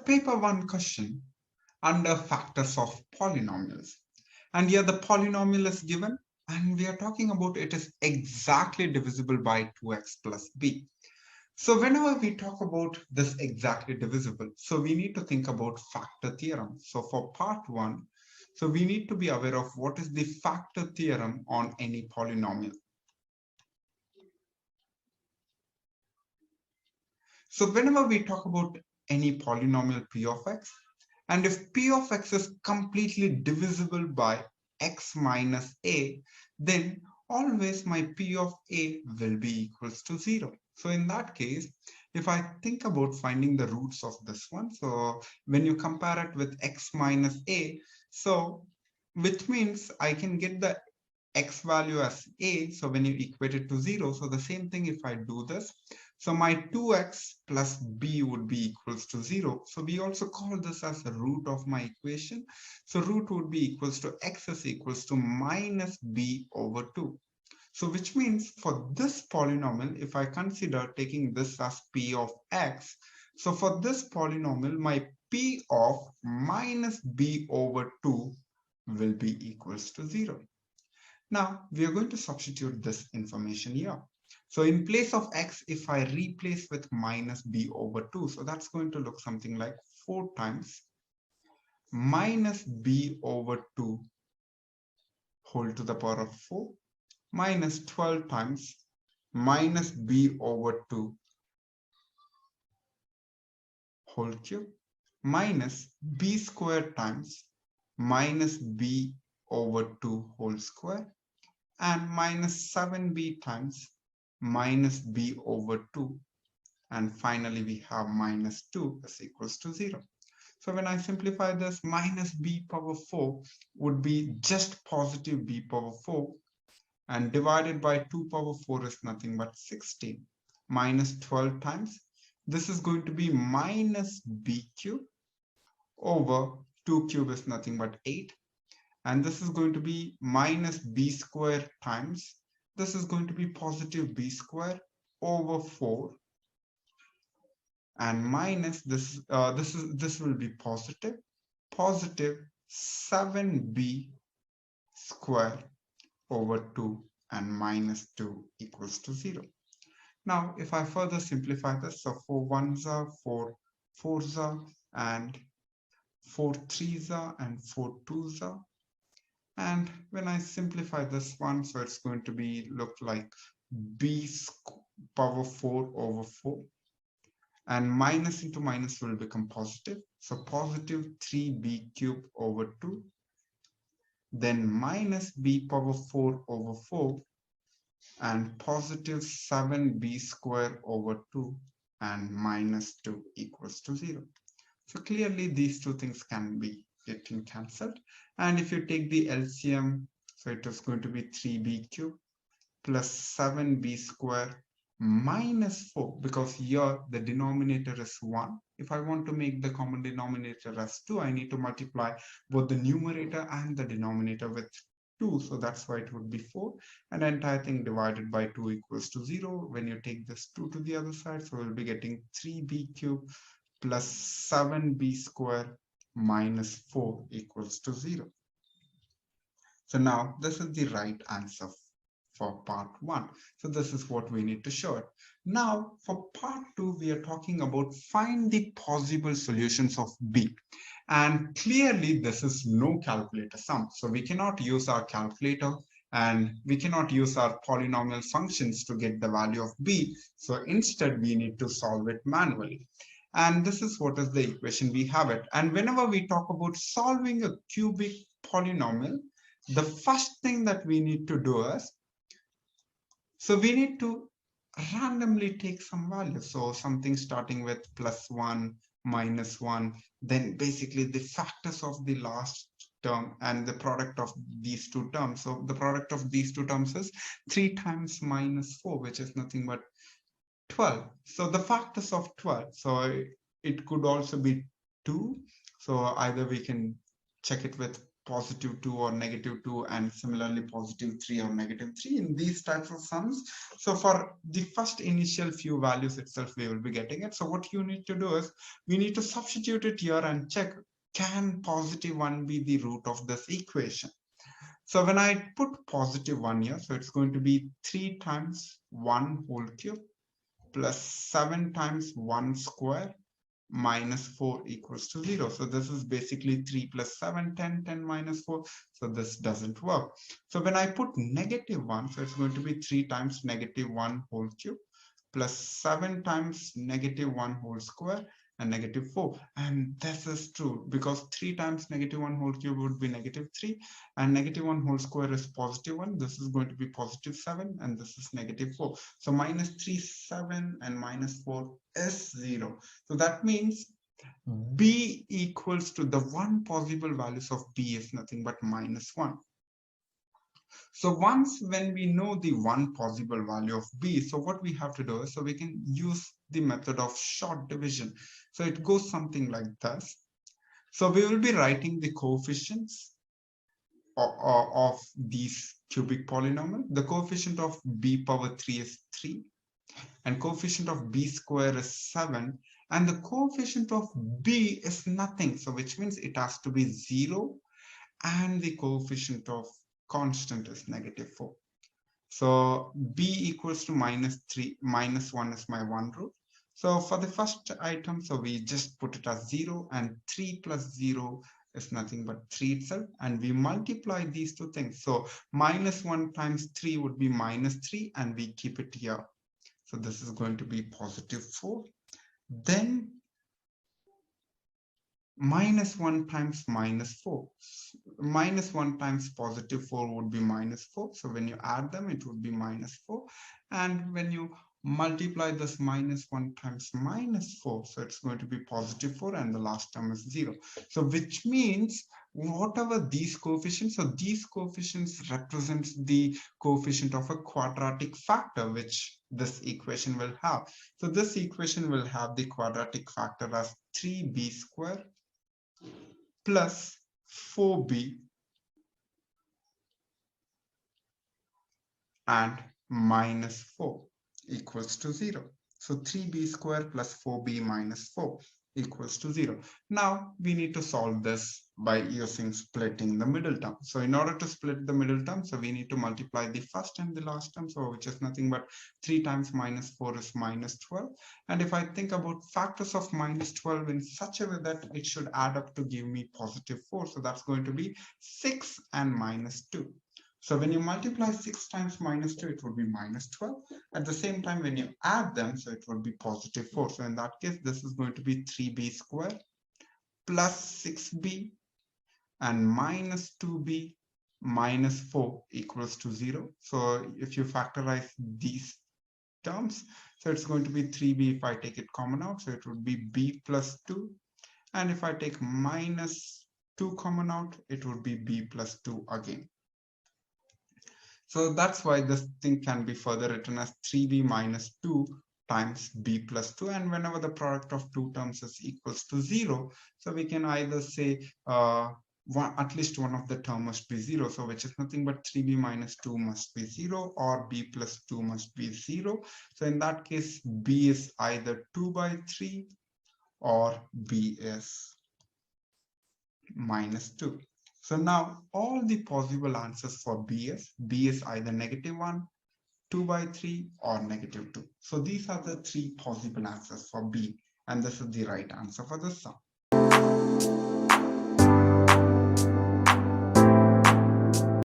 paper 1 question under factors of polynomials. And here the polynomial is given and we are talking about it is exactly divisible by 2x plus b. So whenever we talk about this exactly divisible, so we need to think about factor theorem. So for part 1, so we need to be aware of what is the factor theorem on any polynomial. So whenever we talk about any polynomial p of x, and if p of x is completely divisible by x minus a, then always my p of a will be equals to 0. So in that case, if I think about finding the roots of this one, so when you compare it with x minus a, so which means I can get the x value as a, so when you equate it to 0, so the same thing if I do this, so my 2x plus b would be equals to 0. So we also call this as the root of my equation. So root would be equals to x is equals to minus b over 2. So which means for this polynomial, if I consider taking this as p of x, so for this polynomial, my p of minus b over 2 will be equals to 0. Now we are going to substitute this information here. So in place of x, if I replace with minus b over 2, so that's going to look something like 4 times minus b over 2 whole to the power of 4 minus 12 times minus b over 2 whole cube minus b squared times minus b over 2 whole square and minus 7b times minus b over 2, and finally we have minus 2 is equals to 0. So when I simplify this, minus b power 4 would be just positive b power 4, and divided by 2 power 4 is nothing but 16 minus 12 times. This is going to be minus b cube over 2 cube is nothing but 8. And this is going to be minus b square times, this is going to be positive b square over 4, and minus this, this will be positive 7b square over 2, and minus 2 equals to 0. Now if I further simplify this, so 4 1s are 4 4s are, and 4 3s are, and 4 2s are. And when I simplify this one, so it's going to be look like b power 4 over 4, and minus into minus will become positive, so positive 3b cube over 2, then minus b power 4 over 4, and positive 7b square over 2, and minus 2 equals to 0. So clearly these two things can be getting cancelled, and if you take the LCM, so it is going to be 3b cube plus 7b square minus 4, because here the denominator is 1. If I want to make the common denominator as 2, I need to multiply both the numerator and the denominator with 2, so that's why it would be 4, and the entire thing divided by 2 equals to 0. When you take this 2 to the other side, so we'll be getting 3b cube plus 7b square minus 4 equals to 0. So now this is the right answer for part 1. So this is what we need to show it. Now for part 2, we are talking about find the possible solutions of b. And clearly this is no calculator sum. So we cannot use our calculator and we cannot use our polynomial functions to get the value of b. So instead we need to solve it manually. And this is what is the equation we have it. And whenever we talk about solving a cubic polynomial, the first thing that we need to do is, so we need to randomly take some value. So something starting with +1, -1, then basically the factors of the last term and the product of these two terms. So the product of these two terms is 3 times -4, which is nothing but 12. So the factors of 12, so it could also be 2. So either we can check it with positive 2 or negative 2, and similarly positive 3 or negative 3 in these types of sums. So for the first initial few values itself, we will be getting it. So what you need to do is we need to substitute it here and check, can positive 1 be the root of this equation? So when I put positive 1 here, so it's going to be 3 times 1 whole cube plus 7 times 1 square minus 4 equals to 0. So this is basically 3 plus 7, 10, 10 minus 4. So this doesn't work. So when I put negative 1, so it's going to be 3 times negative 1 whole cube plus 7 times negative 1 whole square and negative 4. And this is true because 3 times negative 1 whole cube would be negative 3, and negative 1 whole square is positive 1. This is going to be positive 7, and this is negative 4. So minus 3, 7, and minus 4 is 0. So that means b equals to the one possible values of b is nothing but minus 1. So once when we know the one possible value of b, so what we have to do is, so we can use the method of short division. So it goes something like this. So we will be writing the coefficients of these cubic polynomial. The coefficient of b power 3 is 3, and coefficient of b square is 7, and the coefficient of b is nothing, so which means it has to be 0, and the coefficient of constant is negative 4. So b equals to minus 3, minus 1 is my one root. So for the first item, so we just put it as 0, and 3 plus 0 is nothing but 3 itself, and we multiply these two things. So minus 1 times 3 would be minus 3, and we keep it here. So this is going to be positive 4. Then minus 1 times minus 4. Minus 1 times positive 4 would be minus 4. So when you add them, it would be minus 4. And when you multiply this minus 1 times minus 4, so it's going to be positive 4, and the last term is 0. So which means whatever these coefficients, so these coefficients represents the coefficient of a quadratic factor which this equation will have. So this equation will have the quadratic factor as 3b square plus 4b and minus 4 equals to 0. So 3b square plus 4b minus 4 equals to 0. Now we need to solve this by using splitting the middle term. So in order to split the middle term, so we need to multiply the first and the last term, so which is nothing but 3 times minus 4 is minus 12. And if I think about factors of minus 12 in such a way that it should add up to give me positive 4, so that's going to be 6 and minus 2. So when you multiply 6 times minus 2, it would be minus 12. At the same time, when you add them, so it would be positive 4. So in that case, this is going to be 3b square plus 6b and minus 2b minus 4 equals to 0. So if you factorize these terms, so it's going to be 3b if I take it common out, so it would be b plus 2. And if I take minus 2 common out, it would be b plus 2 again. So that's why this thing can be further written as 3b minus 2 times b plus 2. And whenever the product of two terms is equals to 0, so we can either say at least one of the term must be 0. So which is nothing but 3b minus 2 must be 0, or b plus 2 must be 0. So in that case, b is either 2 by 3 or b is minus 2. So now all the possible answers for b is either negative 1, 2 by 3 or negative 2. So these are the three possible answers for b, and this is the right answer for this sum.